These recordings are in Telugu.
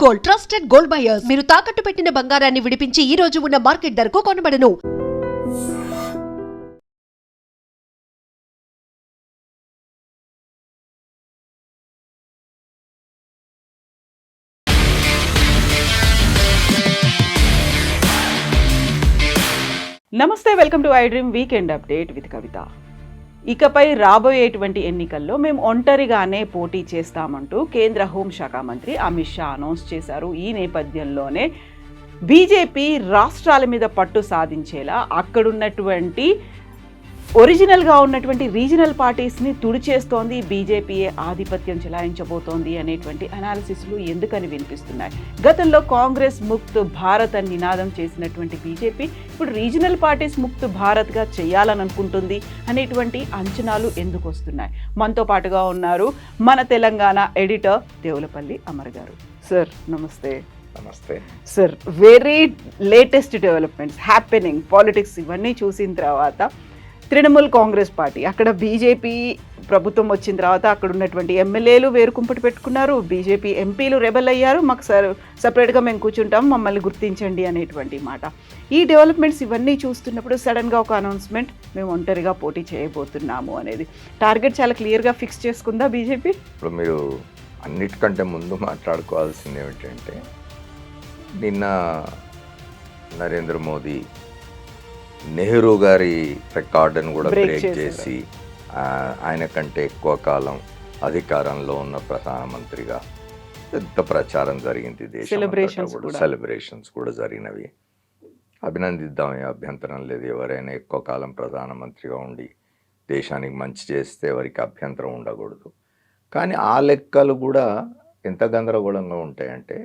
Gold, trusted gold buyers. మీరు తాకట్టు పెట్టిన బంగారాన్ని విడిపించి ఈ రోజు ఉన్న మార్కెట్ ధరకు కొనబడను. నమస్తే, welcome to I dream weekend update with Kavitha. ఇకపై రాబోయేటువంటి ఎన్నికల్లో మేము ఒంటరిగానే పోటీ చేస్తామంటూ కేంద్ర హోంశాఖ మంత్రి అమిత్ షా అనౌన్స్ చేశారు. ఈ నేపథ్యంలోనే బీజేపీ రాష్ట్రాల మీద పట్టు సాధించేలా అక్కడున్నటువంటి ఒరిజినల్గా ఉన్నటువంటి రీజనల్ పార్టీస్ని తుడిచేస్తోంది, బీజేపీయే ఆధిపత్యం చెలాయించబోతోంది అనేటువంటి అనాలిసిస్లు ఎందుకని వినిపిస్తున్నాయి. గతంలో కాంగ్రెస్ ముక్త్ భారత్ అని నినాదం చేసినటువంటి బీజేపీ ఇప్పుడు రీజనల్ పార్టీస్ ముక్త్ భారత్గా చేయాలని అనుకుంటుంది అనేటువంటి అంచనాలు ఎందుకు వస్తున్నాయి? మనతో పాటుగా ఉన్నారు మన తెలంగాణ ఎడిటర్ దేవులపల్లి అమర్ గారు. సార్ నమస్తే. నమస్తే sir, very latest developments happening politics ఇవన్నీ చూసిన తర్వాత తృణమూల్ కాంగ్రెస్ పార్టీ, అక్కడ బీజేపీ ప్రభుత్వం వచ్చిన తర్వాత అక్కడ ఉన్నటువంటి ఎమ్మెల్యేలు వేరుకుంపటి పెట్టుకున్నారు, బీజేపీ ఎంపీలు రెబల్ అయ్యారు, మాకు సపరేట్గా మేము కూర్చుంటాం, మమ్మల్ని గుర్తించండి అనేటువంటి మాట. ఈ డెవలప్మెంట్స్ ఇవన్నీ చూస్తున్నప్పుడు సడన్గా ఒక అనౌన్స్మెంట్, మేము ఒంటరిగా పోటీ చేయబోతున్నాము అనేది టార్గెట్ చాలా క్లియర్గా ఫిక్స్ చేసుకుందా బీజేపీ? ఇప్పుడు మీరు అన్నిటికంటే ముందు మాట్లాడుకోవాల్సింది ఏమిటంటే, నిన్న నరేంద్ర మోదీ నెహ్రూ గారి రికార్డును కూడా బ్రేక్ చేసి ఆయన కంటే ఎక్కువ కాలం అధికారంలో ఉన్న ప్రధానమంత్రిగా పెద్ద ప్రచారం జరిగింది. సెలబ్రేషన్స్ కూడా జరిగినవి. అభినందిద్దాం, అభ్యంతరం లేదు. ఎవరైనా ఎక్కువ కాలం ప్రధానమంత్రిగా ఉండి దేశానికి మంచి చేస్తే ఎవరికి అభ్యంతరం ఉండకూడదు. కానీ ఆ లెక్కలు కూడా ఎంత గందరగోళంగా ఉంటాయంటే,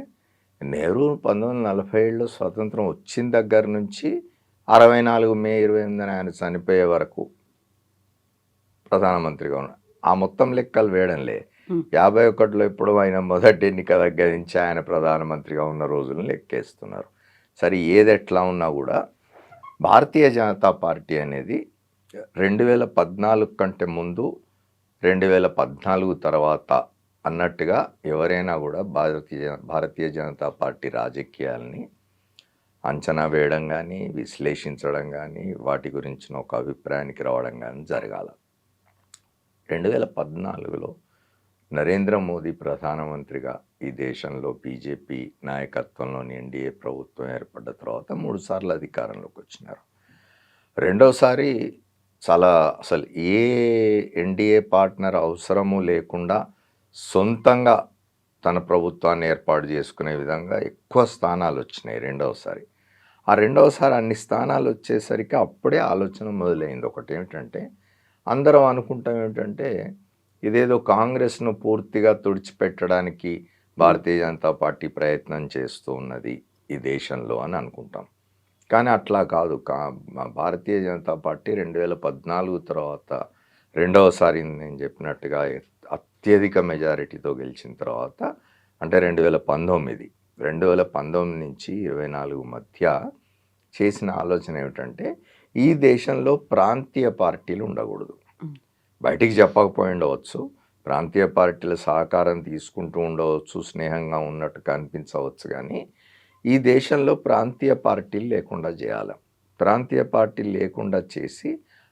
నెహ్రూ 1947లో స్వతంత్రం వచ్చిన దగ్గర నుంచి 64 మే 28 ఆయన చనిపోయే వరకు ప్రధానమంత్రిగా ఉన్నాడు. ఆ మొత్తం లెక్కలు వేయడంలే. 51లో ఇప్పుడు ఆయన మొదటి ఎన్నిక దగ్గర నుంచి ఆయన ప్రధానమంత్రిగా ఉన్న రోజులను లెక్కేస్తున్నారు. సరే, ఏది ఎట్లా ఉన్నా కూడా భారతీయ జనతా పార్టీ అనేది 2014 కంటే ముందు 2014 తర్వాత అన్నట్టుగా ఎవరైనా కూడా భారతీయ జనతా పార్టీ రాజకీయాలని అంచనా వేయడం కానీ, విశ్లేషించడం కానీ, వాటి గురించిన ఒక అభిప్రాయానికి రావడం కానీ జరగాల. 2014లో నరేంద్ర మోదీ ప్రధానమంత్రిగా ఈ దేశంలో బీజేపీ నాయకత్వంలోని ఎన్డీఏ ప్రభుత్వం ఏర్పడ్డ తర్వాత 3 సార్లు అధికారంలోకి వచ్చినారు. రెండోసారి అసలు ఏ ఎన్డీఏ పార్ట్నర్ అవసరము లేకుండా సొంతంగా తన ప్రభుత్వాన్ని ఏర్పాటు చేసుకునే విధంగా ఎక్కువ స్థానాలు వచ్చినాయి రెండవసారి. ఆ రెండవసారి అన్ని స్థానాలు వచ్చేసరికి అప్పుడే ఆలోచన మొదలైంది. ఒకటి ఏమిటంటే, అందరం అనుకుంటాం ఏమిటంటే, ఇదేదో కాంగ్రెస్ను పూర్తిగా తుడిచిపెట్టడానికి భారతీయ జనతా పార్టీ ప్రయత్నం చేస్తూ ఉన్నది ఈ దేశంలో అని అనుకుంటాం. కానీ అట్లా కాదు. భారతీయ జనతా పార్టీ 2014 తర్వాత రెండవసారి నేను చెప్పినట్టుగా అత్యధిక మెజారిటీతో గెలిచిన తర్వాత, అంటే 2019 నుంచి 24 మధ్య చేసిన ఆలోచన ఏమిటంటే, ఈ దేశంలో ప్రాంతీయ పార్టీలు ఉండకూడదు. బయటికి చెప్పకపోయి ఉండవచ్చు, ప్రాంతీయ పార్టీల సహకారం తీసుకుంటూ ఉండవచ్చు, స్నేహంగా ఉన్నట్టు కనిపించవచ్చు, కానీ ఈ దేశంలో ప్రాంతీయ పార్టీలు లేకుండా చేయాలి. ప్రాంతీయ పార్టీలు లేకుండా చేసి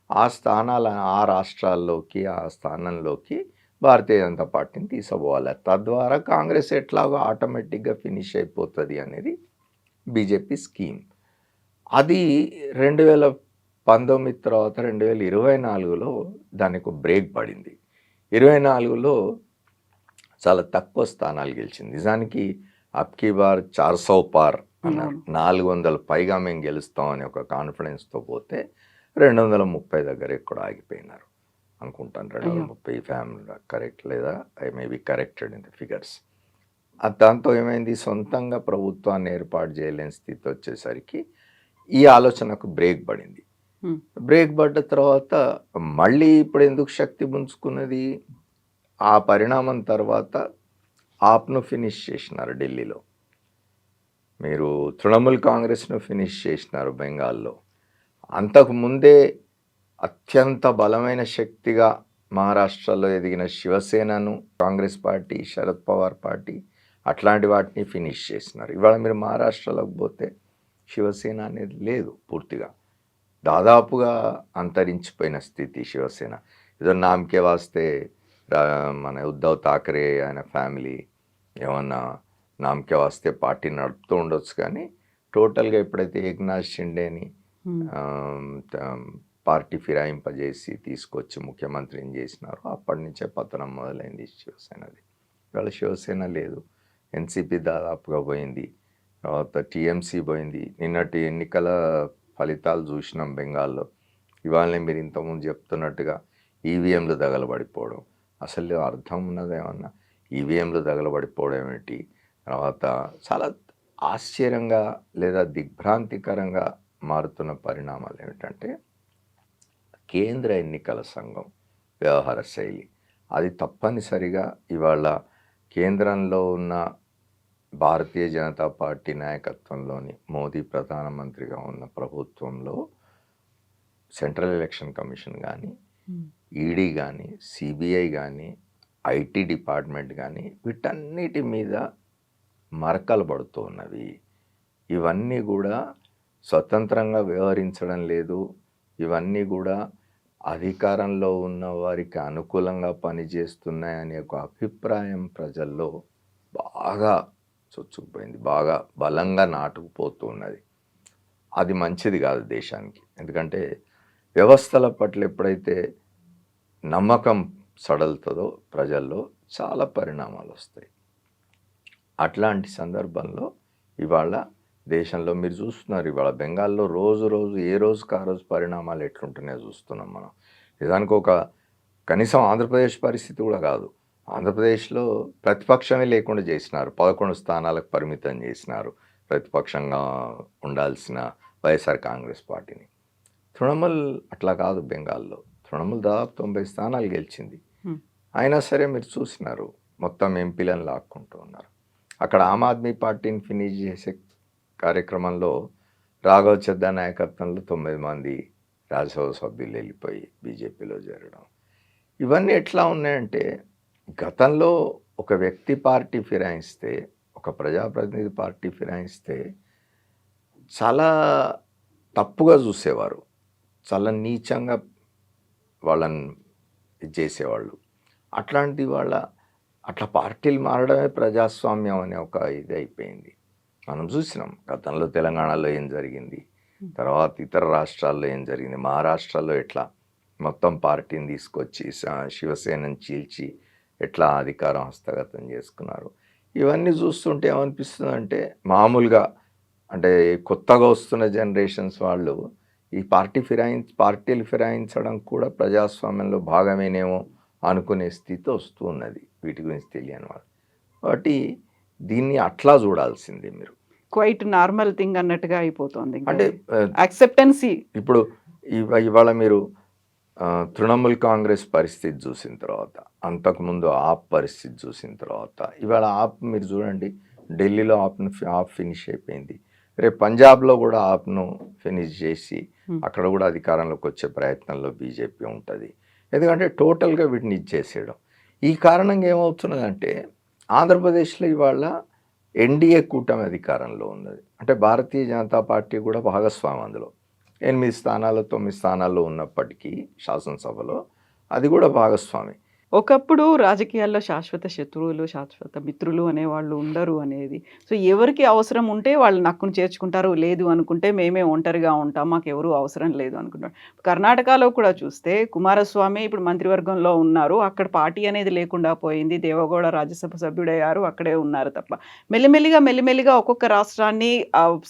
ఆ రాష్ట్రాల్లోకి, ఆ స్థానంలోకి భారతీయ జనతా పార్టీని తీసుకోవాలి. తద్వారా కాంగ్రెస్ ఎట్లాగో ఆటోమేటిక్గా ఫినిష్ అయిపోతుంది అనేది బీజేపీ స్కీమ్. అది 2019 తర్వాత 2024లో దానికి బ్రేక్ పడింది. 24లో చాలా తక్కువ స్థానాలు గెలిచింది. నిజానికి అబ్కీ బార్ 400 పార్ అన్నారు. 400 పైగా మేము గెలుస్తామని ఒక కాన్ఫిడెన్స్తో పోతే 230 దగ్గర ఎక్కడ ఆగిపోయినారు అనుకుంటాను. 230 ఫ్యామిలీ కరెక్ట్, లేదా I may be corrected in the figures. దాంతో ఏమైంది, సొంతంగా ప్రభుత్వాన్ని ఏర్పాటు చేయలేని స్థితి వచ్చేసరికి ఈ ఆలోచనకు బ్రేక్ పడింది. బ్రేక్ పడ్డ తర్వాత మళ్ళీ ఇప్పుడు ఎందుకు శక్తి పుంజుకున్నది? ఆ పరిణామం తర్వాత ఆప్ను ఫినిష్ చేసినారు ఢిల్లీలో, మీరు తృణమూల్ కాంగ్రెస్ను ఫినిష్ చేసినారు బెంగాల్లో. అంతకుముందే అత్యంత బలమైన శక్తిగా మహారాష్ట్రలో ఎదిగిన శివసేనను కాంగ్రెస్ పార్టీ, శరద్ పవార్ పార్టీ అట్లాంటి వాటిని ఫినిష్ చేసినారు. ఇవాళ మీరు మహారాష్ట్రలోకి పోతే శివసేన అనేది లేదు, పూర్తిగా దాదాపుగా అంతరించిపోయిన స్థితి శివసేన. ఏదో నామకే వాస్తే మన ఉద్ధవ్ థాకరే ఆయన ఫ్యామిలీ ఏమన్నా నామకే వాస్తే పార్టీ నడుపుతూ ఉండొచ్చు, కానీ టోటల్గా ఎప్పుడైతే ఏక్నాథ్ షిండేని పార్టీ ఫిరాయింపజేసి తీసుకొచ్చి ముఖ్యమంత్రిని చేసినారో అప్పటి నుంచే పతనం మొదలైంది శివసేనది. ఇవాళ శివసేన లేదు, ఎన్సీపీ దాదాపుగా పోయింది, తర్వాత టీఎంసీ పోయింది. నిన్నటి ఎన్నికల ఫలితాలు చూసినాం బెంగాల్లో. ఇవాళనే మీరు ఇంతకుముందు చెప్తున్నట్టుగా ఈవీఎంలు తగలబడిపోవడం, అసలు అర్థం ఉన్నదేమన్నా? ఈవీఎంలు తగలబడిపోవడం ఏంటి? తర్వాత చాలా ఆశ్చర్యంగా లేదా దిగ్భ్రాంతికరంగా మారుతున్న పరిణామాలు ఏమిటంటే కేంద్ర ఎన్నికల సంఘం వ్యవహార శైలి అది తప్పనిసరిగా ఇవాళ కేంద్రంలో ఉన్న భారతీయ జనతా పార్టీ నాయకత్వంలోని మోదీ ప్రధానమంత్రిగా ఉన్న ప్రభుత్వంలో సెంట్రల్ ఎలక్షన్ కమిషన్ కానీ, ఈడీ కానీ, సిబిఐ కానీ, ఐటీ డిపార్ట్మెంట్ కానీ వీటన్నిటి మీద మరకలు పడుతూ ఉన్నవి. ఇవన్నీ కూడా స్వతంత్రంగా వ్యవహరించడం లేదు, ఇవన్నీ కూడా అధికారంలో ఉన్న వారికి అనుకూలంగా పనిచేస్తున్నాయనే ఒక అభిప్రాయం ప్రజల్లో బాగా చొచ్చుకుపోయింది, బాగా బలంగా నాటుకుపోతూ ఉన్నది. అది మంచిది కాదు దేశానికి. ఎందుకంటే వ్యవస్థల పట్ల ఎప్పుడైతే నమ్మకం సడలుతుందో ప్రజల్లో చాలా పరిణామాలు వస్తాయి. అట్లాంటి సందర్భంలో ఇవాళ దేశంలో మీరు చూస్తున్నారు, ఇవాళ బెంగాల్లో రోజు ఏ రోజుకి ఆ రోజు పరిణామాలు ఎట్లుంటున్నాయో చూస్తున్నాం మనం. నిజానికి ఒక కనీసం ఆంధ్రప్రదేశ్ పరిస్థితి కూడా కాదు. ఆంధ్రప్రదేశ్లో ప్రతిపక్షమే లేకుండా చేసినారు, 11 స్థానాలకు పరిమితం చేసినారు ప్రతిపక్షంగా ఉండాల్సిన వైఎస్ఆర్ కాంగ్రెస్ పార్టీని. తృణమూల్ అట్లా కాదు, బెంగాల్లో తృణమూల్ దాదాపు 90 స్థానాలు గెలిచింది. అయినా సరే మీరు చూసినారు మొత్తం ఎంపీలను లాక్కుంటూ ఉన్నారు. అక్కడ ఆమ్ ఆద్మీ పార్టీని ఫినిష్ చేసే కార్యక్రమంలో రాఘవ్ చద్దా నాయకత్వంలో 9 మంది రాజ్యసభ సభ్యులు వెళ్ళిపోయి బీజేపీలో చేరడం. ఇవన్నీ ఎట్లా ఉన్నాయంటే గతంలో ఒక వ్యక్తి పార్టీ ఫిరాయిస్తే, ఒక ప్రజాప్రతినిధి పార్టీ ఫిరాయిస్తే చాలా తప్పుగా చూసేవారు, చాలా నీచంగా వాళ్ళని చేసేవాళ్ళు. అట్లాంటి వాళ్ళ అట్లా పార్టీలు మారడమే ప్రజాస్వామ్యం అనే ఒక ఇది అయిపోయింది. మనం చూసినాం గతంలో తెలంగాణలో ఏం జరిగింది, తర్వాత ఇతర రాష్ట్రాల్లో ఏం జరిగింది. మహారాష్ట్రలో ఎట్లా మొత్తం పార్టీని తీసుకొచ్చి శివసేనని చీల్చి ఎట్లా అధికారం హస్తగతం చేసుకున్నారు. ఇవన్నీ చూస్తుంటే ఏమనిపిస్తుందంటే మామూలుగా అంటే కొత్తగా వస్తున్న జనరేషన్స్ వాళ్ళు ఈ పార్టీలు ఫిరాయించడం కూడా ప్రజాస్వామ్యంలో భాగమేనేమో అనుకునే స్థితి వస్తూ ఉన్నది వీటి గురించి తెలియని వాళ్ళు. కాబట్టి దీన్ని అట్లా చూడాల్సిందే మీరు. క్వైట్ నార్మల్ థింగ్ అన్నట్టుగా అయిపోతుంది. అంటే యాక్సెప్టెన్సీ ఇప్పుడు ఇవాళ మీరు తృణమూల్ కాంగ్రెస్ పరిస్థితి చూసిన తర్వాత, అంతకుముందు ఆప్ పరిస్థితి చూసిన తర్వాత, ఇవాళ ఆప్ మీరు చూడండి ఢిల్లీలో ఆప్ ఫినిష్ అయిపోయింది. రేపు పంజాబ్లో కూడా ఆప్ను ఫినిష్ చేసి అక్కడ కూడా అధికారంలోకి వచ్చే ప్రయత్నంలో బీజేపీ ఉంటుంది. ఎందుకంటే టోటల్గా వీటిని ఇచ్చేసేయడం. ఈ కారణంగా ఏమవుతున్నదంటే ఆంధ్రప్రదేశ్లో ఇవాళ ఎన్డీఏ కూటమి అధికారంలో ఉన్నది. అంటే భారతీయ జనతా పార్టీ కూడా భాగస్వామి అందులో 8 స్థానాలు 9 స్థానాల్లో ఉన్నప్పటికీ శాసనసభలో అది కూడా భాగస్వామి. ఒకప్పుడు రాజకీయాల్లో శాశ్వత శత్రువులు, శాశ్వత మిత్రులు అనేవాళ్ళు ఉండరు అనేది. సో ఎవరికి అవసరం ఉంటే వాళ్ళు నక్కును చేర్చుకుంటారు, లేదు అనుకుంటే మేమే ఒంటరిగా ఉంటాం, మాకు ఎవరు అవసరం లేదు అనుకుంటారు. కర్ణాటకలో కూడా చూస్తే కుమారస్వామి ఇప్పుడు మంత్రివర్గంలో ఉన్నారు, అక్కడ పార్టీ అనేది లేకుండా పోయింది. దేవగౌడ రాజ్యసభ సభ్యుడయ్యారు, అక్కడే ఉన్నారు తప్ప. మెల్లిమెల్లిగా ఒక్కొక్క రాష్ట్రాన్ని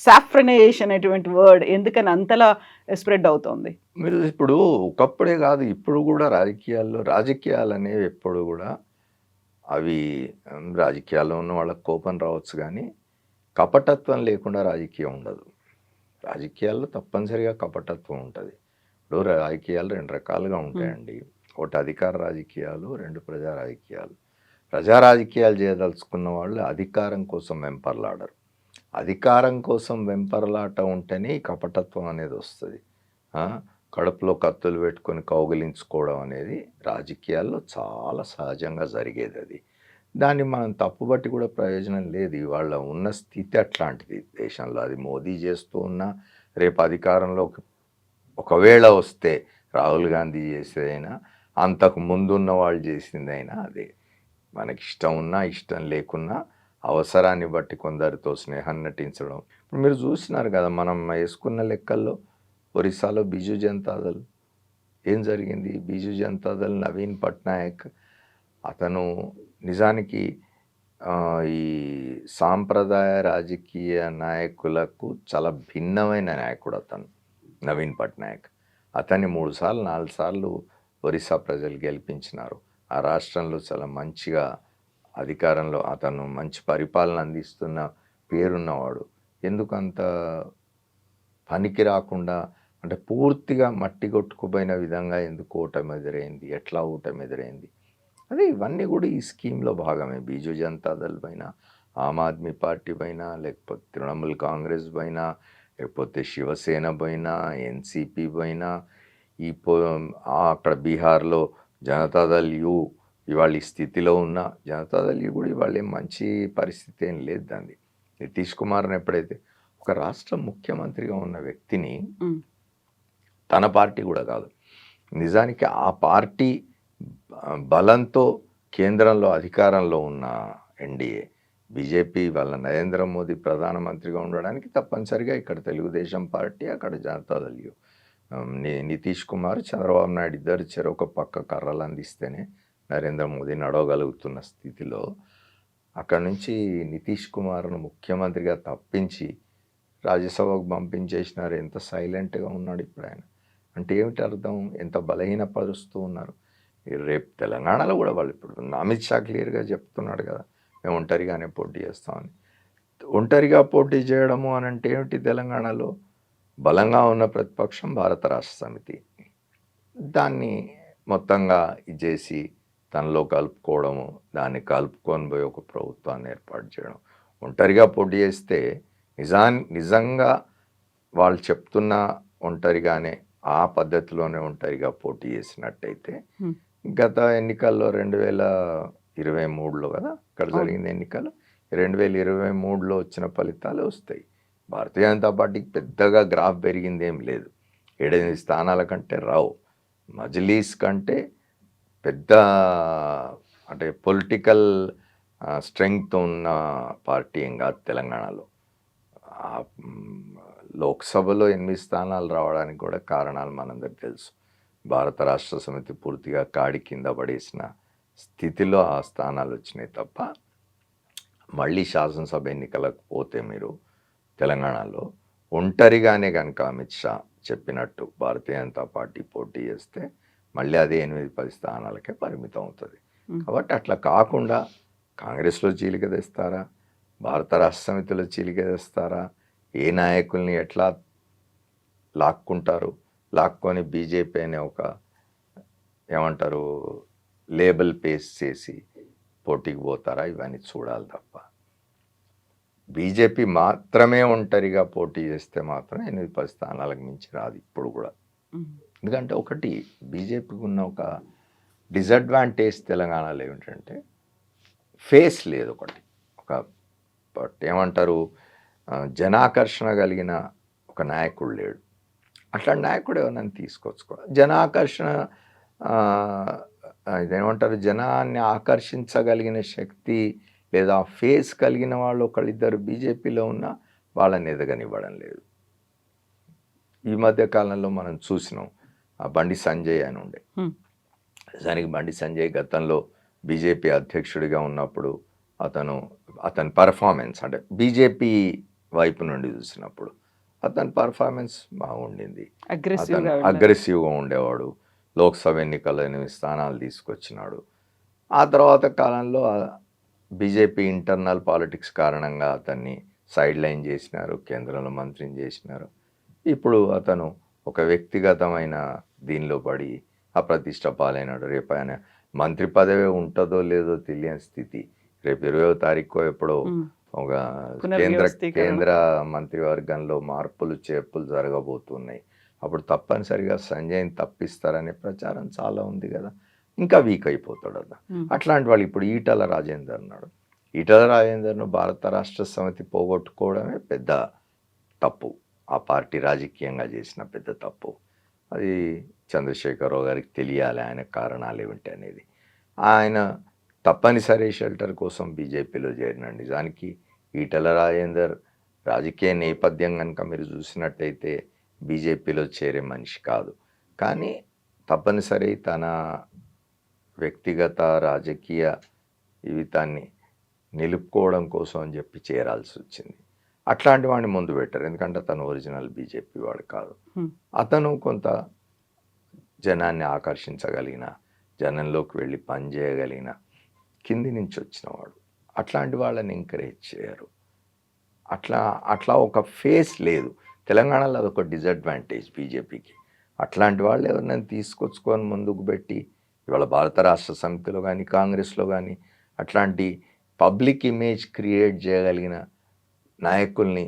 సాఫ్రనైజేషన్ అనేటువంటి వర్డ్ ఎందుకని అంతలా స్ప్రెడ్ అవుతోంది? మీరు ఇప్పుడు ఒకప్పుడే కాదు, ఇప్పుడు కూడా రాజకీయాలు అనేవి ఎప్పుడు కూడా అవి రాజకీయాల్లో ఉన్న వాళ్ళకి కోపం రావచ్చు, కానీ కపటత్వం లేకుండా రాజకీయం ఉండదు. రాజకీయాల్లో తప్పనిసరిగా కపటత్వం ఉంటుంది. ఇప్పుడు రాజకీయాలు 2 రకాలుగా ఉంటాయండి. ఒకటి అధికార రాజకీయాలు, 2 ప్రజా రాజకీయాలు. ప్రజా రాజకీయాలు చేయదలుచుకున్న వాళ్ళు అధికారం కోసం వెంపర్లాడరు. అధికారం కోసం వెంపర్లాట ఉంటేనే ఈ కపటత్వం అనేది వస్తుంది. కడుపులో కత్తులు పెట్టుకొని కౌగిలించుకోవడం అనేది రాజకీయాల్లో చాలా సహజంగా జరిగేది. అది దాన్ని మనం తప్పుబట్టి కూడా ప్రయోజనం లేదు. ఇవాళ ఉన్న స్థితి అట్లాంటిది దేశంలో. అది మోదీ చేస్తూ ఉన్నా, రేపు అధికారంలోకి ఒకవేళ వస్తే రాహుల్ గాంధీ చేసేదైనా, అంతకు ముందున్న వాళ్ళు చేసిందైనా అదే. మనకి ఇష్టం ఉన్నా ఇష్టం లేకున్నా అవసరాన్ని బట్టి కొందరితో స్నేహం నటించడం. ఇప్పుడు మీరు చూసినారు కదా, మనం వేసుకున్న లెక్కల్లో ఒరిస్సాలో బిజు జనతాదళ్ ఏం జరిగింది? బిజు జనతాదళ్ నవీన్ పట్నాయక్ అతను నిజానికి ఈ సాంప్రదాయ రాజకీయ నాయకులకు చాలా భిన్నమైన నాయకుడు అతను. నవీన్ పట్నాయక్ అతన్ని 3 సార్లు 4 సార్లు ఒరిస్సా ప్రజలు గెలిపించినారు. ఆ రాష్ట్రంలో చాలా మంచిగా అధికారంలో అతను మంచి పరిపాలన అందిస్తున్న పేరున్నవాడు. ఎందుకంత పనికి రాకుండా, అంటే పూర్తిగా మట్టి కొట్టుకుపోయిన విధంగా ఎందుకు ఓటమి ఎదురైంది, ఎట్లా ఓటమి ఎదురైంది? అదే ఇవన్నీ కూడా ఈ స్కీమ్లో భాగమే. బీజు జనతాదళ్ పైన, ఆమ్ ఆద్మీ పార్టీ పైన, లేకపోతే తృణమూల్ కాంగ్రెస్ పైన, లేకపోతే శివసేన పైన, ఎన్సీపీ పైన, ఈ అక్కడ బీహార్లో జనతాదళ్ యు ఇవాళ ఈ స్థితిలో ఉన్న జనతాదళ్ యు కూడా ఇవాళ ఏం మంచి పరిస్థితి ఏం లేదు దాన్ని. నితీష్ కుమార్ని ఎప్పుడైతే ఒక రాష్ట్ర ముఖ్యమంత్రిగా ఉన్న వ్యక్తిని, తన పార్టీ కూడా కాదు, నిజానికి ఆ పార్టీ బలంతో కేంద్రంలో అధికారంలో ఉన్న ఎన్డీఏ బీజేపీ వాళ్ళ నరేంద్ర మోదీ ప్రధానమంత్రిగా ఉండడానికి తప్పనిసరిగా ఇక్కడ తెలుగుదేశం పార్టీ, అక్కడ జనతాదళ్ యు, నితీష్ కుమార్, చంద్రబాబు నాయుడు ఇద్దరు చెరొక పక్క కర్రలు అందిస్తేనే నరేంద్ర మోదీ నడవగలుగుతున్న స్థితిలో అక్కడ నుంచి నితీష్ కుమార్ను ముఖ్యమంత్రిగా తప్పించి రాజ్యసభకు పంపించేసినారు. ఎంత సైలెంట్గా ఉన్నాడు ఇప్పుడు ఆయన. అంటే ఏమిటి అర్థం? ఎంత బలహీనపరుస్తూ ఉన్నారు. రేపు తెలంగాణలో కూడా వాళ్ళు ఇప్పుడు అమిత్ షా క్లియర్గా చెప్తున్నాడు కదా, మేము ఒంటరిగానే పోటీ చేస్తామని. ఒంటరిగా పోటీ చేయడము అని అంటే ఏమిటి? తెలంగాణలో బలంగా ఉన్న ప్రతిపక్షం భారత రాష్ట్ర సమితి, దాన్ని మొత్తంగా ఇచ్చేసి తనలో కలుపుకోవడము, దాన్ని కలుపుకొని పోయి ఒక ప్రభుత్వాన్ని ఏర్పాటు చేయడం. ఒంటరిగా పోటీ చేస్తే నిజంగా వాళ్ళు చెప్తున్న ఒంటరిగానే ఆ పద్ధతిలోనే ఒంటరిగా పోటీ చేసినట్టయితే గత ఎన్నికల్లో 2023లో కదా ఇక్కడ జరిగింది ఎన్నికలు, 2023లో వచ్చిన ఫలితాలు వస్తాయి. భారతీయ జనతా పార్టీకి పెద్దగా గ్రాఫ్ పెరిగింది ఏం లేదు. 7-8 స్థానాల కంటే రావు. మజ్లీస్ కంటే పెద్ద అంటే పొలిటికల్ స్ట్రెంగ్త్ ఉన్న పార్టీ ఏం కాదు తెలంగాణలో. లోక్సభలో 8 స్థానాలు రావడానికి కూడా కారణాలు మనందరికీ తెలుసు. భారత రాష్ట్ర సమితి పూర్తిగా కాడి కింద పడేసిన స్థితిలో ఆ స్థానాలు వచ్చినాయి తప్ప, మళ్ళీ శాసనసభ ఎన్నికలకు పోతే మీరు తెలంగాణలో ఒంటరిగానే కనుక అమిత్ షా చెప్పినట్టు భారతీయ జనతా పార్టీ పోటీ చేస్తే మళ్ళీ అదే 8-10 స్థానాలకే పరిమితం అవుతుంది. కాబట్టి అట్లా కాకుండా కాంగ్రెస్లో చీలిక తెస్తారా, భారత రాష్ట్ర సమితిలో చీలిక తెస్తారా, ఏ నాయకుల్ని ఎట్లా లాక్కుంటారు, లాక్కొని బీజేపీ అనే ఒక ఏమంటారు లేబుల్ పేస్ట్ చేసి పోటీకి పోతారా, ఇవన్నీ చూడాలి తప్ప. బీజేపీ మాత్రమే ఒంటరిగా పోటీ చేస్తే మాత్రం 8-10 స్థానాలకు మించి రాదు ఇప్పుడు కూడా. ఎందుకంటే ఒకటి బీజేపీకి ఉన్న ఒక డిసడ్వాంటేజ్ తెలంగాణలో ఏమిటంటే ఫేస్ లేదు. ఒకటి ఏమంటారు జనాకర్షణ కలిగిన ఒక నాయకుడు లేడు. అట్లాంటి నాయకుడు ఎవరైనా తీసుకొచ్చుకోవాలి. జనాకర్షణ ఇదేమంటారు జనాన్ని ఆకర్షించగలిగిన శక్తి లేదా ఫేస్ కలిగిన వాళ్ళు ఒకళ్ళిద్దరు బీజేపీలో ఉన్న వాళ్ళని ఎదగనివ్వడం లేదు. ఈ మధ్య కాలంలో మనం చూసినాం, బండి సంజయ్ అని ఉండే. నిజానికి బండి సంజయ్ గతంలో బీజేపీ అధ్యక్షుడిగా ఉన్నప్పుడు అతని పర్ఫార్మెన్స్ అంటే బీజేపీ వైపు నుండి చూసినప్పుడు అతని పర్ఫార్మెన్స్ బాగుండింది. అగ్రెసివ్గా ఉండేవాడు. లోక్సభ ఎన్నికల్లో 8 స్థానాలు తీసుకొచ్చినాడు. ఆ తర్వాత కాలంలో బీజేపీ ఇంటర్నల్ పాలిటిక్స్ కారణంగా అతన్ని సైడ్ లైన్ చేసినారు, కేంద్రంలో మంత్రిని చేసినారు. ఇప్పుడు అతను ఒక వ్యక్తిగతమైన దీనిలో పడి అప్రతిష్ట పాలైనాడు. రేపు ఆయన మంత్రి పదవి ఉంటుందో లేదో తెలియని స్థితి. రేపు 20వ తారీఖు ఎప్పుడో ఒక కేంద్ర మంత్రివర్గంలో మార్పులు చేర్పులు జరగబోతున్నాయి. అప్పుడు తప్పనిసరిగా సంజయ్ని తప్పిస్తారనే ప్రచారం చాలా ఉంది కదా. ఇంకా వీక్ అయిపోతాడు అన్న. అట్లాంటి వాళ్ళు ఇప్పుడు ఈటల రాజేందర్ అన్నాడు. ఈటల రాజేందర్ను భారత రాష్ట్ర సమితి పోగొట్టుకోవడమే పెద్ద తప్పు, ఆ పార్టీ రాజకీయంగా చేసిన పెద్ద తప్పు. అది చంద్రశేఖరరావు గారికి తెలియాలి ఆయన కారణాలు ఏమిటి అనేది. ఆయన తప్పనిసరి షెల్టర్ కోసం బీజేపీలో చేరిన నిజానికి ఈటల రాజేందర్ రాజకీయ నేపథ్యం కనుక మీరు చూసినట్టయితే బీజేపీలో చేరే మనిషి కాదు. కానీ తప్పనిసరి తన వ్యక్తిగత రాజకీయ జీవితాన్ని నిలుపుకోవడం కోసం అని చెప్పి చేరాల్సి వచ్చింది. అట్లాంటి వాడిని ముందు పెట్టారు, ఎందుకంటే అతను ఒరిజినల్ బీజేపీ వాడు కాదు. అతను కొంత జనాన్ని ఆకర్షించగలిగిన, జనంలోకి వెళ్ళి పనిచేయగలిగిన కింది నుంచి వచ్చినవాడు. అట్లాంటి వాళ్ళని ఎంకరేజ్ చేయరు. అట్లా ఒక ఫేస్ లేదు తెలంగాణలో. అదొక డిసడ్వాంటేజ్ బీజేపీకి. అట్లాంటి వాళ్ళు ఎవరినైనా తీసుకొచ్చుకొని ముందుకు పెట్టి ఇవాళ భారత రాష్ట్ర సమితిలో కానీ కాంగ్రెస్లో కానీ అట్లాంటి పబ్లిక్ ఇమేజ్ క్రియేట్ చేయగలిగిన నాయకుల్ని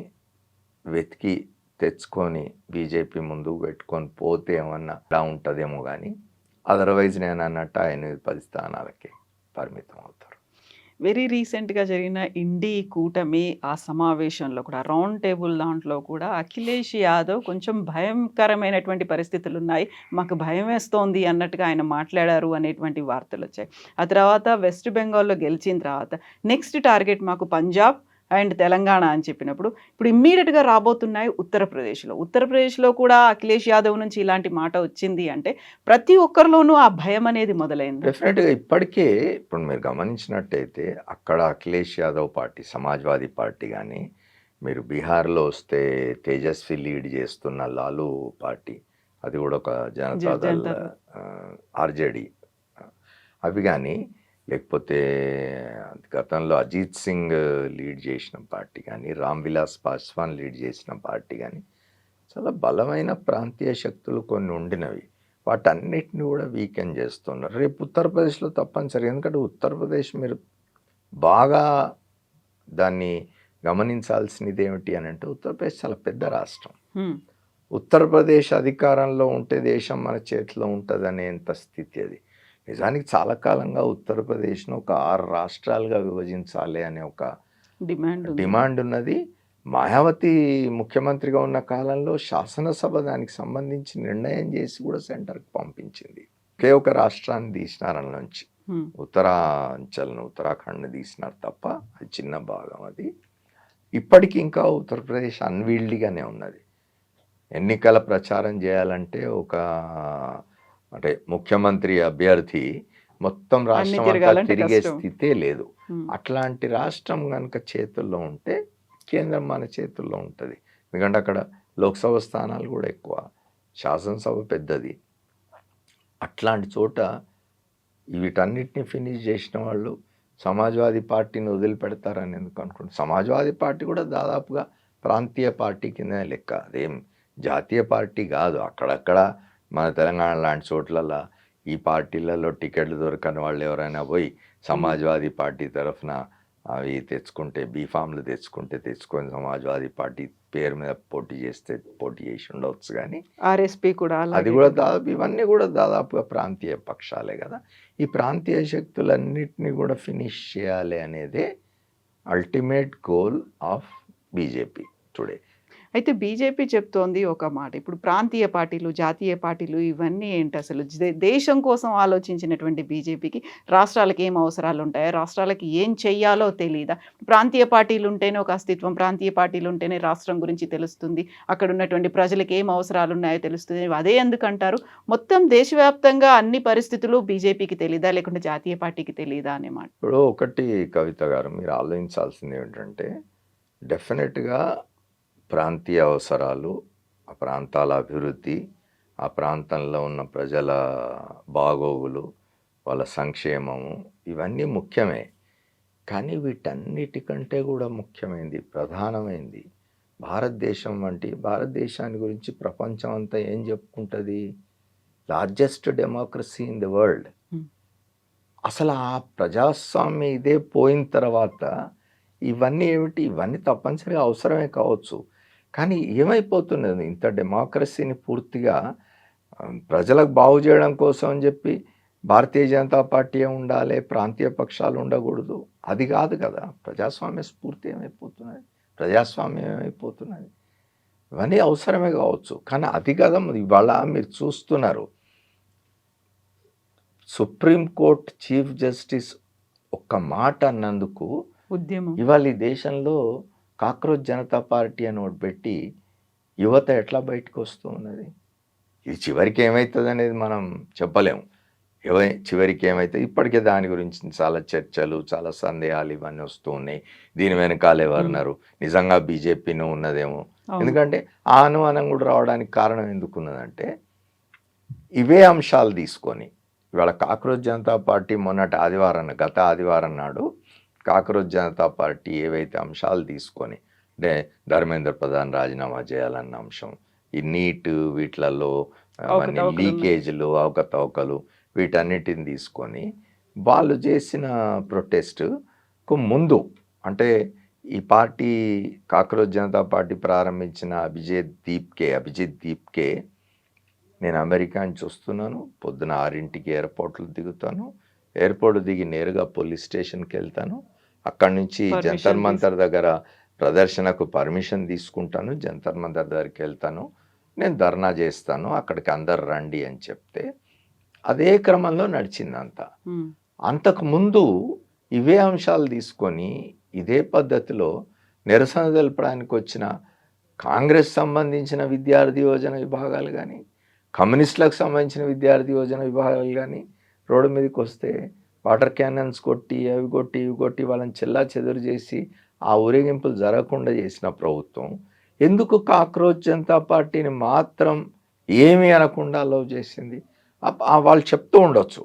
వెతికి తెచ్చుకొని బీజేపీ ముందుకు పెట్టుకొని పోతే ఏమన్నా ఇలా ఉంటుందేమో. కానీ అదర్వైజ్ నేను అన్నట్టు 8-10 స్థానాలకి పరిమితం అవుతారు. వెరీ రీసెంట్గా జరిగిన ఇండి కూటమి ఆ సమావేశంలో కూడా రౌండ్ టేబుల్ దాంట్లో కూడా అఖిలేష్ యాదవ్ కొంచెం భయంకరమైనటువంటి పరిస్థితులు ఉన్నాయి, మాకు భయం వేస్తోంది అన్నట్టుగా ఆయన మాట్లాడారు అనేటువంటి వార్తలు వచ్చాయి. ఆ తర్వాత వెస్ట్ బెంగాల్లో గెలిచిన తర్వాత నెక్స్ట్ టార్గెట్ మాకు పంజాబ్ అండ్ తెలంగాణ అని చెప్పినప్పుడు ఇప్పుడు ఇమ్మీడియట్గా రాబోతున్నాయి ఉత్తరప్రదేశ్లో కూడా అఖిలేష్ యాదవ్ నుంచి ఇలాంటి మాట వచ్చింది అంటే ప్రతి ఒక్కరిలోనూ ఆ భయం అనేది మొదలైంది. డెఫినెట్గా ఇప్పటికే ఇప్పుడు మీరు గమనించినట్టయితే అక్కడ అఖిలేష్ యాదవ్ పార్టీ, సమాజ్వాదీ పార్టీ కానీ, మీరు బీహార్లో వస్తే తేజస్వి లీడ్ చేస్తున్న లాలూ పార్టీ, అది కూడా ఒక జనతాదళ్ ఆర్జేడీ, అవి కానీ, లేకపోతే గతంలో అజిత్ సింగ్ లీడ్ చేసిన పార్టీ కానీ, రామ్ విలాస్ పాస్వాన్ లీడ్ చేసిన పార్టీ కానీ, చాలా బలమైన ప్రాంతీయ శక్తులు కొన్ని ఉండినవి. వాటన్నిటిని కూడా వీకెండ్ చేస్తున్నారు. రేపు ఉత్తరప్రదేశ్లో తప్పనిసరి, ఎందుకంటే ఉత్తరప్రదేశ్ మీరు బాగా దాన్ని గమనించాల్సినది ఏమిటి అని అంటే, ఉత్తరప్రదేశ్ చాలా పెద్ద రాష్ట్రం. ఉత్తరప్రదేశ్ అధికారంలో ఉంటే దేశం మన చేతిలో ఉంటుంది అనేంత స్థితి అది. నిజానికి చాలా కాలంగా ఉత్తరప్రదేశ్ను ఒక 6 రాష్ట్రాలుగా విభజించాలి అనే ఒక డిమాండ్ ఉన్నది. మాయావతి ముఖ్యమంత్రిగా ఉన్న కాలంలో శాసనసభ దానికి సంబంధించి నిర్ణయం చేసి కూడా సెంటర్కి పంపించింది. ఒకే ఒక రాష్ట్రాన్ని తీసినారు నుంచి, ఉత్తరాంచల్ను, ఉత్తరాఖండ్ని తీసినారు తప్ప, అది చిన్న భాగం. అది ఇప్పటికీ ఇంకా ఉత్తరప్రదేశ్ అన్వీల్డ్గానే ఉన్నది. ఎన్నికల ప్రచారం చేయాలంటే అంటే ముఖ్యమంత్రి అభ్యర్థి మొత్తం రాష్ట్రం అంతా తిరిగే స్థితే లేదు. అట్లాంటి రాష్ట్రం కనుక చేతుల్లో ఉంటే కేంద్రం మన చేతుల్లో ఉంటుంది. ఎందుకంటే అక్కడ లోక్సభ స్థానాలు కూడా ఎక్కువ, శాసనసభ పెద్దది. అట్లాంటి చోట వీటన్నిటిని ఫినిష్ చేసిన వాళ్ళు సమాజ్వాదీ పార్టీని వదిలిపెడతారని ఎందుకు అనుకుంటున్నారు? సమాజ్వాదీ పార్టీ కూడా దాదాపుగా ప్రాంతీయ పార్టీ కింద లెక్క, అదేం జాతీయ పార్టీ కాదు. అక్కడక్కడ మన తెలంగాణ లాంటి చోట్లలో ఈ పార్టీలలో టికెట్లు దొరకని వాళ్ళు ఎవరైనా పోయి సమాజ్వాదీ పార్టీ తరఫున అవి తెచ్చుకుంటే, బీఫామ్లు తెచ్చుకొని సమాజ్వాదీ పార్టీ పేరు మీద పోటీ చేసి ఉండవచ్చు. కానీ ఆర్ఎస్పీ కూడా, అది కూడా దాదాపు, ఇవన్నీ కూడా దాదాపుగా ప్రాంతీయ పక్షాలే కదా. ఈ ప్రాంతీయ శక్తులన్నిటినీ కూడా ఫినిష్ చేయాలి అనేదే ultimate goal of BJP today. అయితే బీజేపీ చెప్తోంది ఒక మాట, ఇప్పుడు ప్రాంతీయ పార్టీలు, జాతీయ పార్టీలు ఇవన్నీ ఏంటి అసలు? దేశం కోసం ఆలోచించినటువంటి బీజేపీకి రాష్ట్రాలకు ఏం అవసరాలు ఉంటాయో, రాష్ట్రాలకి ఏం చెయ్యాలో తెలియదా? ప్రాంతీయ పార్టీలు ఉంటేనే ఒక అస్తిత్వం, ప్రాంతీయ పార్టీలు ఉంటేనే రాష్ట్రం గురించి తెలుస్తుంది, అక్కడ ఉన్నటువంటి ప్రజలకు ఏం అవసరాలు ఉన్నాయో తెలుస్తుంది. అదే ఎందుకంటారు? మొత్తం దేశవ్యాప్తంగా అన్ని పరిస్థితులు బీజేపీకి తెలియదా, లేకుంటే జాతీయ పార్టీకి తెలియదా అనే మాట. ఇప్పుడు ఒకటి కవిత గారు, మీరు ఆలోచించాల్సింది ఏమిటంటే, డెఫినెట్గా ప్రాంతీయ అవసరాలు, ఆ ప్రాంతాల అభివృద్ధి, ఆ ప్రాంతంలో ఉన్న ప్రజల బాగోగులు, వాళ్ళ సంక్షేమము, ఇవన్నీ ముఖ్యమే. కానీ వీటన్నిటికంటే కూడా ముఖ్యమైనది, ప్రధానమైనది భారతదేశం భారతదేశాన్ని గురించి ప్రపంచం అంతా ఏం చెప్పుకుంటుంది? Largest democracy in the world. అసలు ఆ ప్రజాస్వామ్యం ఇదే పోయిన తర్వాత ఇవన్నీ ఏమిటి? ఇవన్నీ తప్పనిసరిగా అవసరమే కావచ్చు. కానీ ఏమైపోతున్నది? ఇంత డెమోక్రసీని పూర్తిగా ప్రజలకు బాగు చేయడం కోసం అని చెప్పి భారతీయ జనతా పార్టీ ఉండాలి, ప్రాంతీయ పక్షాలు ఉండకూడదు, అది కాదు కదా. ప్రజాస్వామ్య స్ఫూర్తి ఏమైపోతున్నది, ప్రజాస్వామ్యం ఏమైపోతున్నది, ఇవన్నీ అవసరమే కావచ్చు. కానీ అది కదా ఇవాళ మీరు చూస్తున్నారు. సుప్రీంకోర్టు చీఫ్ జస్టిస్ ఒక్క మాట అన్నందుకు ఉద్యమం ఇవాళ ఈ దేశంలో కాక్రోచ్ జనతా పార్టీ అని ఒకటి పెట్టి యువత ఎట్లా బయటకు వస్తూ ఉన్నది. ఇది చివరికి ఏమవుతుంది అనేది మనం చెప్పలేము. చివరికి ఏమవుతుంది, ఇప్పటికే దాని గురించి చాలా చర్చలు, చాలా సందేహాలు ఇవన్నీ వస్తూ ఉన్నాయి. దీని వెనకాల ఎవరున్నారు, నిజంగా బీజేపీని ఉన్నదేమో. ఎందుకంటే ఆ అనుమానం కూడా రావడానికి కారణం ఎందుకున్నదంటే ఇవే అంశాలు తీసుకొని ఇవాళ కాక్రోచ్ జనతా పార్టీ గత ఆదివారం నాడు కాక్రోచ్ జనతా పార్టీ ఏవైతే అంశాలు తీసుకొని, అంటే ధర్మేంద్ర ప్రధాన్ రాజీనామా చేయాలన్న అంశం, ఈ నీట్ వీటిలలో అవన్నీ లీకేజీలు, అవకతవకలు, వీటన్నిటిని తీసుకొని వాళ్ళు చేసిన ప్రొటెస్ట్కు ముందు, అంటే ఈ పార్టీ కాక్రోచ్ జనతా పార్టీ ప్రారంభించిన అభిజిత్ దీప్కే నేను అమెరికా నుంచి వస్తున్నాను, పొద్దున 6ంటికి ఎయిర్పోర్ట్లో దిగుతాను, ఎయిర్పోర్ట్ దిగి నేరుగా పోలీస్ స్టేషన్కి వెళ్తాను, అక్కడి నుంచి జంతర్ మంతర్ దగ్గర ప్రదర్శనకు పర్మిషన్ తీసుకుంటాను, జంతర్ మంతర్ దగ్గరికి వెళ్తాను, నేను ధర్నా చేస్తాను, అక్కడికి అందరు రండి అని చెప్తే అదే క్రమంలో నడిచిందంతా. అంతకుముందు ఇవే అంశాలు తీసుకొని ఇదే పద్ధతిలో నిరసన తెలపడానికి వచ్చిన కాంగ్రెస్ సంబంధించిన విద్యార్థి యోజన విభాగాలు కానీ, కమ్యూనిస్టులకు సంబంధించిన విద్యార్థి యోజన విభాగాలు కానీ రోడ్డు మీదకి వస్తే వాటర్ క్యానన్స్ కొట్టి అవి కొట్టి ఇవి కొట్టి వాళ్ళని చెల్లా చెదురు చేసి ఆ ఊరేగింపులు జరగకుండా చేసిన ప్రభుత్వం ఎందుకు కాక్రోచ్ జనతా పార్టీని మాత్రం ఏమీ అనకుండా అలౌ చేసింది? వాళ్ళు చెప్తూ ఉండొచ్చు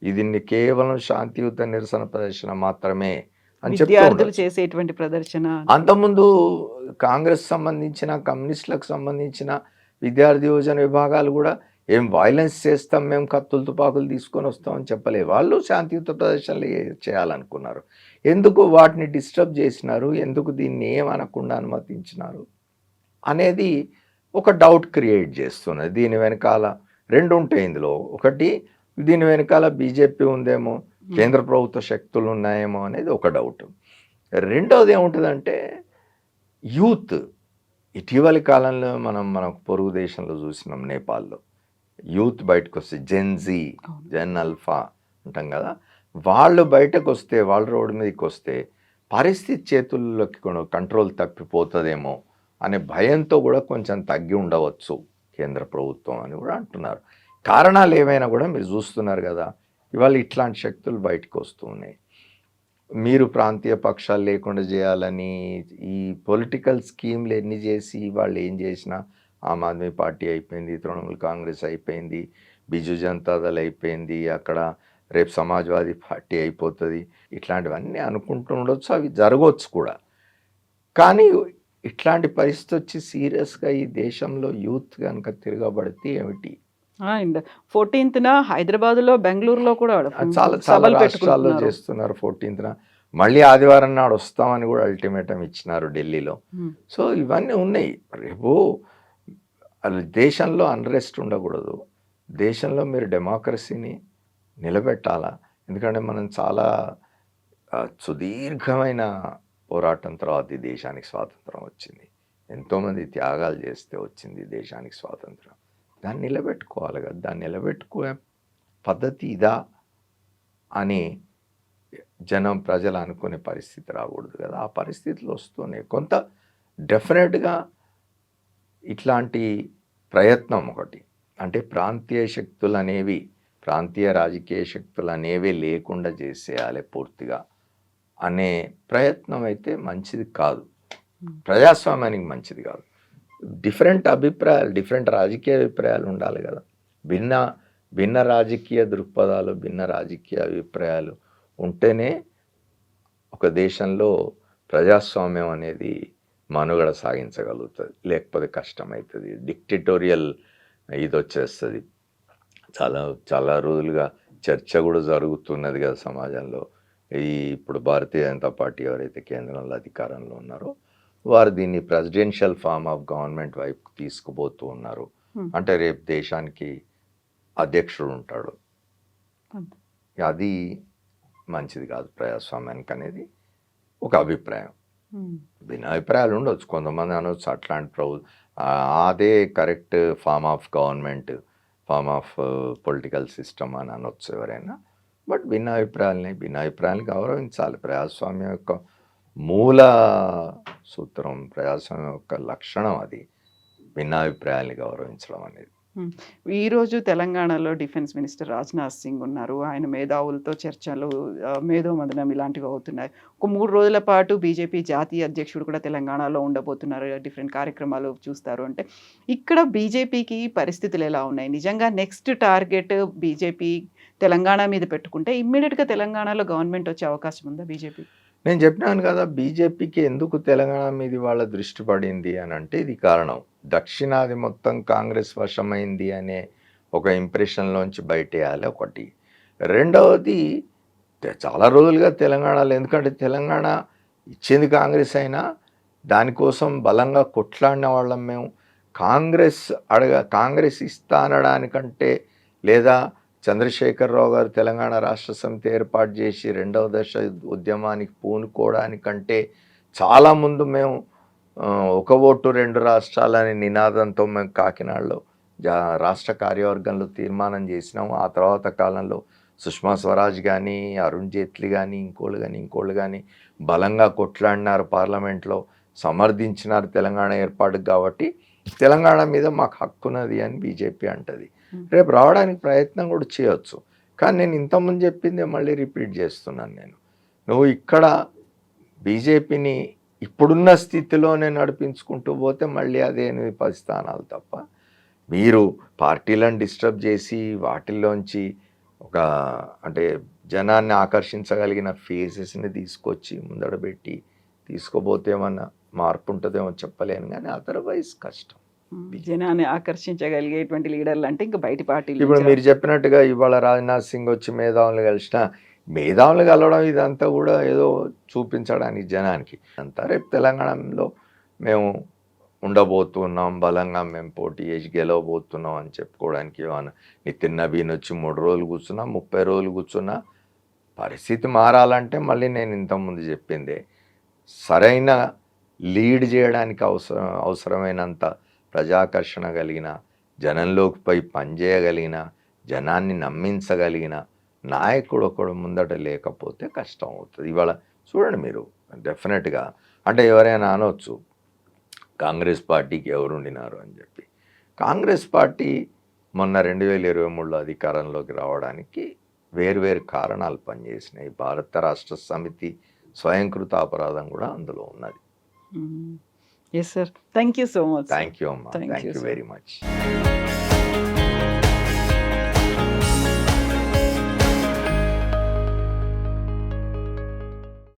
ఇది కేవలం శాంతియుత నిరసన ప్రదర్శన మాత్రమే అని విద్యార్థులు చేసేటువంటి ప్రదర్శన. అంతకుముందు కాంగ్రెస్ సంబంధించిన, కమ్యూనిస్టులకు సంబంధించిన విద్యార్థి యోజన విభాగాలు కూడా ఏం వైలెన్స్ చేస్తాం మేము, కత్తులు తుపాకులు తీసుకొని వస్తామని చెప్పలే. వాళ్ళు శాంతియుత ప్రదర్శనలు చేయాలనుకున్నారు. ఎందుకు వాటిని డిస్టర్బ్ చేసినారు, ఎందుకు దీన్ని ఏమనకుండా అనుమతించినారు అనేది ఒక డౌట్ క్రియేట్ చేస్తున్నది. దీని వెనకాల రెండు ఉంటాయి. ఇందులో ఒకటి దీని వెనకాల బీజేపీ ఉందేమో, కేంద్ర ప్రభుత్వ శక్తులు ఉన్నాయేమో అనేది ఒక డౌట్. రెండవది ఏముంటుందంటే యూత్. ఇటీవలి కాలంలో మనం పొరుగు దేశంలో చూసినాం, నేపాల్లో యూత్ బయటకు వస్తే జెన్ ఆల్ఫా అంటాం కదా, వాళ్ళు బయటకు వస్తే, వాళ్ళు రోడ్డు మీదకి వస్తే పరిస్థితి చేతుల్లోకి కంట్రోల్ తప్పిపోతుందేమో అనే భయంతో కూడా కొంచెం తగ్గి ఉండవచ్చు కేంద్ర ప్రభుత్వం అని కూడా అంటున్నారు. కారణాలు ఏమైనా కూడా మీరు చూస్తున్నారు కదా, ఇవాళ ఇట్లాంటి శక్తులు బయటకు వస్తూ ఉన్నాయి. మీరు ప్రాంతీయ పక్షాలు లేకుండా చేయాలని ఈ పొలిటికల్ స్కీమ్లు ఎన్ని చేసి వాళ్ళు ఏం చేసినా, ఆమ్ ఆద్మీ పార్టీ అయిపోయింది, తృణమూల్ కాంగ్రెస్ అయిపోయింది, బిజు జనతాదళ్ అయిపోయింది, అక్కడ రేపు సమాజ్వాదీ పార్టీ అయిపోతుంది, ఇట్లాంటివన్నీ అనుకుంటుండొచ్చు, అవి జరగవచ్చు కూడా. కానీ ఇట్లాంటి పరిస్థితి వచ్చి సీరియస్గా ఈ దేశంలో యూత్ కనుక తిరగబడితే ఏమిటి? 14th హైదరాబాద్లో, బెంగళూరులో కూడా చాలా రాష్ట్రాల్లో చేస్తున్నారు. 14th మళ్ళీ ఆదివారం నాడు వస్తామని కూడా అల్టిమేటం ఇచ్చినారు ఢిల్లీలో. సో ఇవన్నీ ఉన్నాయి. రేపు దేశంలో అన్రెస్ట్ ఉండకూడదు, దేశంలో మీరు డెమోక్రసీని నిలబెట్టాలా. ఎందుకంటే మనం చాలా సుదీర్ఘమైన పోరాటం తర్వాత ఈ దేశానికి స్వాతంత్రం వచ్చింది, ఎంతోమంది త్యాగాలు చేస్తే వచ్చింది దేశానికి స్వాతంత్రం. దాన్ని నిలబెట్టుకోవాలి కదా, దాన్ని నిలబెట్టుకునే పద్ధతి ఇదా అని ప్రజలు అనుకునే పరిస్థితి రాకూడదు కదా. ఆ పరిస్థితులు వస్తూనే కొంత డెఫినెట్గా ఇట్లాంటి ప్రయత్నం ఒకటి, అంటే ప్రాంతీయ శక్తులు అనేవి, ప్రాంతీయ రాజకీయ శక్తులు అనేవి లేకుండా చేసేయాలి పూర్తిగా అనే ప్రయత్నం అయితే మంచిది కాదు, ప్రజాస్వామ్యానికి మంచిది కాదు. డిఫరెంట్ అభిప్రాయాలు, డిఫరెంట్ రాజకీయ అభిప్రాయాలు ఉండాలి కదా. భిన్న రాజకీయ దృక్పథాలు, భిన్న రాజకీయ అభిప్రాయాలు ఉంటేనే ఒక దేశంలో ప్రజాస్వామ్యం అనేది మనుగడ సాగించగలుగుతుంది, లేకపోతే కష్టమవుతుంది, డిక్టేటోరియల్ ఇది వచ్చేస్తుంది. చాలా రోజులుగా చర్చ కూడా జరుగుతున్నది కదా సమాజంలో. ఇప్పుడు భారతీయ జనతా పార్టీ ఎవరైతే కేంద్రంలో అధికారంలో ఉన్నారో వారు దీన్ని ప్రెసిడెన్షియల్ ఫార్మ్ ఆఫ్ గవర్నమెంట్ వైపు తీసుకుపోతూ ఉన్నారు. అంటే రేపు దేశానికి అధ్యక్షుడు ఉంటాడు, అంతే. అది మంచిది కాదు ప్రజాస్వామ్యానికి అనేది ఒక అభిప్రాయం. భిన్నాభిప్రాయాలు ఉండొచ్చు, కొంతమంది అనొచ్చు అట్లాంటి అదే correct form of government, form of political system అని అనొచ్చు ఎవరైనా. బట్ భిన్నాభిప్రాయాన్ని గౌరవించాలి. ప్రజాస్వామ్యం యొక్క మూల సూత్రం, ప్రజాస్వామ్యం యొక్క లక్షణం అది, భిన్నాభిప్రాయాల్ని గౌరవించడం అనేది. ఈరోజు తెలంగాణలో డిఫెన్స్ మినిస్టర్ రాజ్నాథ్ సింగ్ ఉన్నారు. ఆయన మేధావులతో చర్చలు, మేధోమథనం ఇలాంటివి అవుతున్నాయి. ఒక 3 రోజుల పాటు బీజేపీ జాతీయ అధ్యక్షుడు కూడా తెలంగాణలో ఉండబోతున్నారు. డిఫరెంట్ కార్యక్రమాలు చూస్తారు. అంటే ఇక్కడ బీజేపీకి పరిస్థితులు ఎలా ఉన్నాయి? నిజంగా నెక్స్ట్ టార్గెట్ బీజేపీ తెలంగాణ మీద పెట్టుకుంటే ఇమ్మీడియట్గా తెలంగాణలో గవర్నమెంట్ వచ్చే అవకాశం ఉందా బీజేపీ? నేను చెప్పినాను కదా, బీజేపీకి ఎందుకు తెలంగాణ మీద వాళ్ళ దృష్టి పడింది అని అంటే ఇది కారణం. దక్షిణాది మొత్తం కాంగ్రెస్ వశమైంది అనే ఒక ఇంప్రెషన్లోంచి బయటేయాలి ఒకటి. రెండవది, చాలా రోజులుగా తెలంగాణలో, ఎందుకంటే తెలంగాణ ఇచ్చింది కాంగ్రెస్ అయినా దానికోసం బలంగా కొట్లాడిన వాళ్ళం మేము. కాంగ్రెస్ ఇస్తా అనడానికంటే, లేదా చంద్రశేఖరరావు గారు తెలంగాణ రాష్ట్ర సమితి ఏర్పాటు చేసి 2వ దశ ఉద్యమానికి పూనుకోవడానికంటే చాలా ముందు మేము ఒక ఓటు 2 రాష్ట్రాలనే నినాదంతో మేము కాకినాడలో రాష్ట్ర కార్యవర్గంలో తీర్మానం చేసినాము. ఆ తర్వాత కాలంలో సుష్మా స్వరాజ్ కానీ, అరుణ్ జైట్లీ కానీ, ఇంకోళ్ళు కానీ బలంగా కొట్లాడినారు, పార్లమెంట్లో సమర్థించినారు తెలంగాణ ఏర్పాటుకు. కాబట్టి తెలంగాణ మీద మాకు హక్కున్నది అని బీజేపీ అంటది. రేపు రావడానికి ప్రయత్నం కూడా చేయొచ్చు. కానీ నేను ఇంతకుముందు చెప్పిందే మళ్ళీ రిపీట్ చేస్తున్నాను. నువ్వు ఇక్కడ బీజేపీని ఇప్పుడున్న స్థితిలోనే నడిపించుకుంటూ పోతే మళ్ళీ అదే 8-10 స్థానాలు తప్ప, మీరు పార్టీలను డిస్టర్బ్ చేసి వాటిల్లోంచి ఒక అంటే జనాన్ని ఆకర్షించగలిగిన ఫేసెస్ని తీసుకొచ్చి ముందడబెట్టి తీసుకోబోతే ఏమన్నా మార్పు ఉంటుందేమో చెప్పలేను, కానీ అదర్వైజ్ కష్టం. జనాన్ని ఆకర్షించగలిగేటువంటి లీడర్లు అంటే ఇంకా బయట పార్టీలు. ఇప్పుడు మీరు చెప్పినట్టుగా ఇవాళ రాజ్నాథ్ సింగ్ వచ్చి మేధావులు కలవడం ఇదంతా కూడా ఏదో చూపించడానికి జనానికి అంతా. రేపు తెలంగాణలో మేము ఉండబోతున్నాం, బలంగా మేము పోటీ చేసి గెలవబోతున్నాం అని చెప్పుకోవడానికి నితిన్ నవీన్ వచ్చి 3 రోజులు కూర్చున్నా, 30 రోజులు కూర్చున్నా, పరిస్థితి మారాలంటే మళ్ళీ నేను ఇంతకుముందు చెప్పిందే, సరైన లీడ్ చేయడానికి అవసరమైనంత ప్రజాకర్షణ కలిగిన, జనంలోకి పోయి పనిచేయగలిగిన, జనాన్ని నమ్మించగలిగిన నాయకుడు ఒకడు ముందట లేకపోతే కష్టం అవుతుంది. ఇవాళ చూడండి మీరు, డెఫినెట్గా అంటే ఎవరైనా అనొచ్చు కాంగ్రెస్ పార్టీకి ఎవరుండినారు అని చెప్పి. కాంగ్రెస్ పార్టీ మొన్న 2023లో అధికారంలోకి రావడానికి వేరు కారణాలు పనిచేసినాయి. భారత రాష్ట్ర సమితి స్వయంకృత అపరాధం కూడా అందులో ఉన్నది. Yes sir, thank you so much. Thank you అమ్మా, థ్యాంక్ యూ వెరీ మచ్.